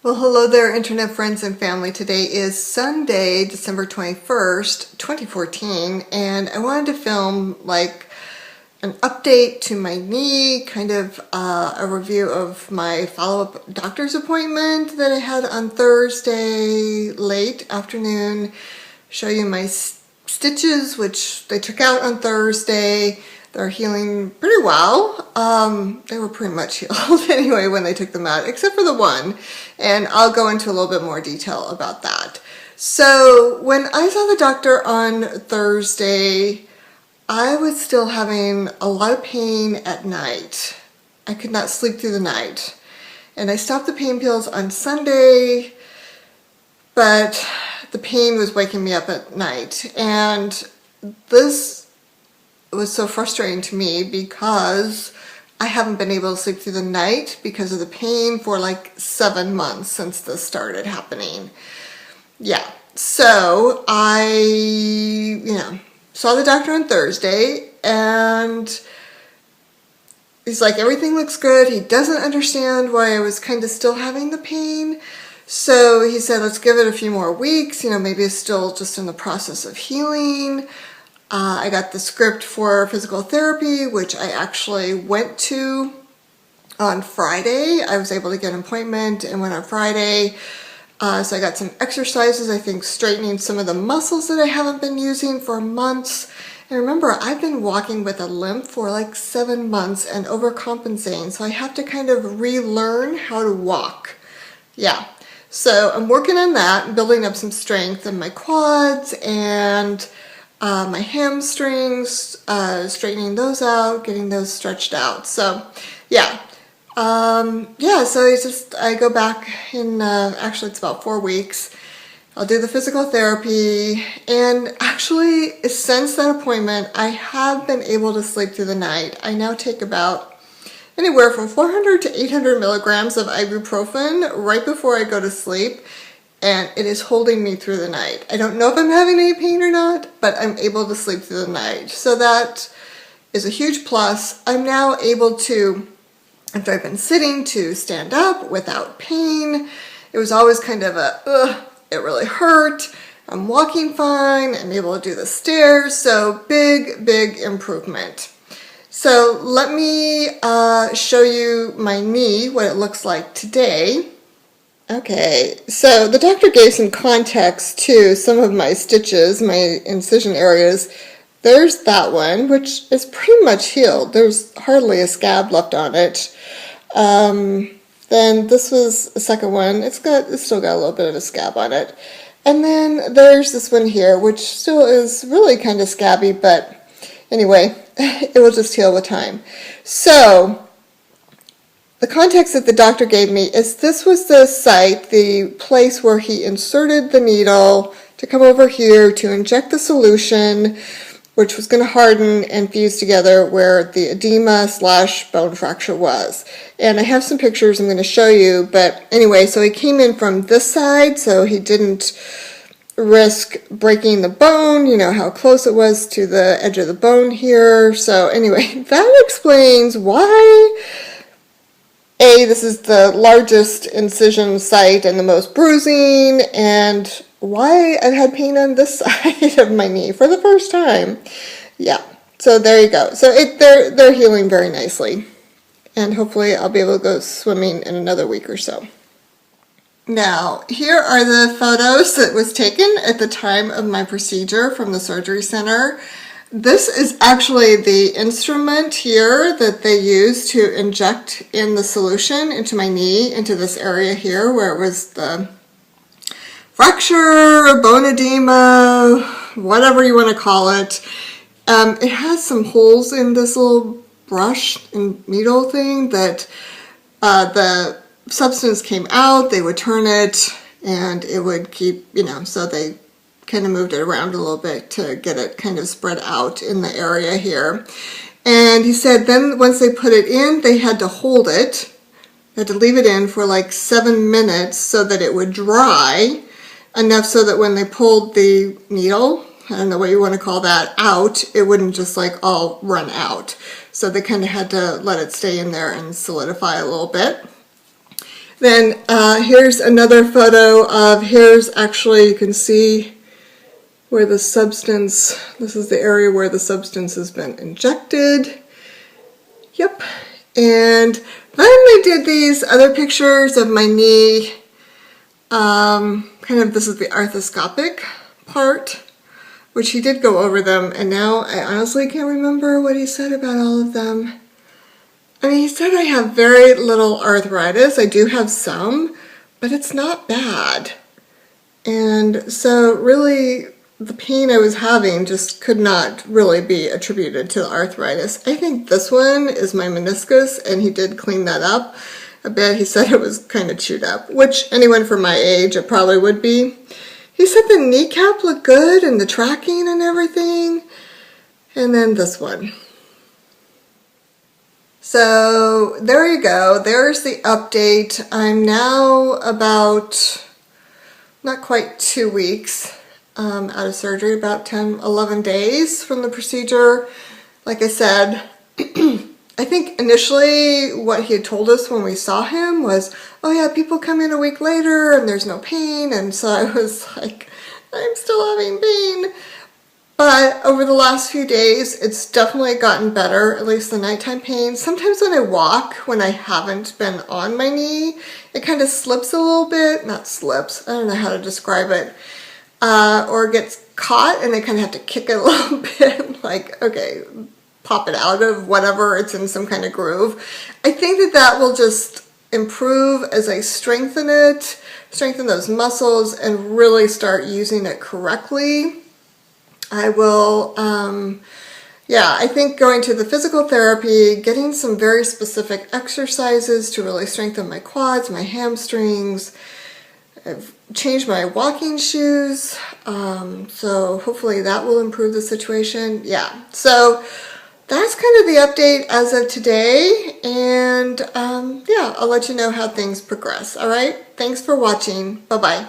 Well, hello there, internet friends and family. Today is Sunday, December 21st, 2014, and I wanted to film like an update to my knee, kind of a review of my follow-up doctor's appointment that I had on Thursday late afternoon, show you my stitches, which they took out on Thursday. They're healing pretty well. They were pretty much healed anyway when they took them out, except for the one. And I'll go into a little bit more detail about that. So when I saw the doctor on Thursday, I was still having a lot of pain at night. I could not sleep through the night. And I stopped the pain pills on Sunday, but the pain was waking me up at night. And this was so frustrating to me because I haven't been able to sleep through the night because of the pain for like 7 months since this started happening. Yeah, so I, saw the doctor on Thursday and he's like, everything looks good. He doesn't understand why I was kind of still having the pain. So he said, let's give it a few more weeks. Maybe it's still just in the process of healing. I got the script for physical therapy, which I actually went to on Friday. I was able to get an appointment and went on Friday. So I got some exercises, I think straightening some of the muscles that I haven't been using for months. And remember, I've been walking with a limp for like 7 months and overcompensating. So I have to kind of relearn how to walk. Yeah. So I'm working on that, building up some strength in my quads and my hamstrings, straightening those out, getting those stretched out. So yeah, so I go back in, actually it's about 4 weeks. I'll do the physical therapy, and actually since that appointment, I have been able to sleep through the night. I now take about anywhere from 400 to 800 milligrams of ibuprofen right before I go to sleep. And it is holding me through the night. I don't know if I'm having any pain or not, but I'm able to sleep through the night. So that is a huge plus. I'm now able to, after I've been sitting, to stand up without pain. It was always kind of it really hurt. I'm walking fine. I'm able to do the stairs. So big improvement. So let me show you my knee, what it looks like today. Okay, so the doctor gave some context to some of my stitches, my incision areas. There's that one, which is pretty much healed. There's hardly a scab left on it. Then this was the second one. It's still got a little bit of a scab on it. And then there's this one here, which still is really kind of scabby, but anyway, it will just heal with time. So the context that the doctor gave me is this was the site, the place where he inserted the needle to come over here to inject the solution, which was going to harden and fuse together where the edema/bone fracture was. And I have some pictures I'm going to show you, but anyway, so he came in from this side, so he didn't risk breaking the bone, how close it was to the edge of the bone here. So anyway, that explains why this is the largest incision site and the most bruising, and why I've had pain on this side of my knee for the first time. Yeah, so there you go. So they're healing very nicely, and hopefully I'll be able to go swimming in another week or so. Now, here are the photos that was taken at the time of my procedure from the surgery center. This is actually the instrument here that they use to inject in the solution into my knee, into this area here where it was the fracture, bone edema, whatever you want to call it. It has some holes in this little brush and needle thing that the substance came out. They would turn it and it would keep, so they kind of moved it around a little bit to get it kind of spread out in the area here. And he said then once they put it in, they had to hold it. They had to leave it in for like 7 minutes so that it would dry enough so that when they pulled the needle, I don't know what you want to call that, out, it wouldn't just like all run out. So they kind of had to let it stay in there and solidify a little bit. Then here's another photo of, here's actually, you can see where the substance, this is the area where the substance has been injected. Yep. And then we did these other pictures of my knee. Kind of, this is the arthroscopic part, which he did go over them, and now I honestly can't remember what he said about all of them. I mean, he said I have very little arthritis. I do have some, but it's not bad. And so really the pain I was having just could not really be attributed to the arthritis. I think this one is my meniscus, and he did clean that up a bit. He said it was kind of chewed up, which anyone from my age, it probably would be. He said the kneecap looked good and the tracking and everything. And then this one. So there you go. There's the update. I'm now about, not quite 2 weeks out of surgery, about 10, 11 days from the procedure. Like I said, I think initially what he had told us when we saw him was, oh yeah, people come in a week later and there's no pain. And so I was like, I'm still having pain. But over the last few days, it's definitely gotten better, at least the nighttime pain. Sometimes when I walk, when I haven't been on my knee, it kind of slips a little bit. Not slips, I don't know how to describe it. Or gets caught and I kind of have to kick it a little bit. Like, okay, pop it out of whatever, it's in some kind of groove. I think that that will just improve as I strengthen it, strengthen those muscles, and really start using it correctly. I will, yeah, I think going to the physical therapy, getting some very specific exercises to really strengthen my quads, my hamstrings. I've changed my walking shoes, so hopefully that will improve the situation. Yeah, so that's kind of the update as of today, and yeah, I'll let you know how things progress. All right, thanks for watching. Bye-bye.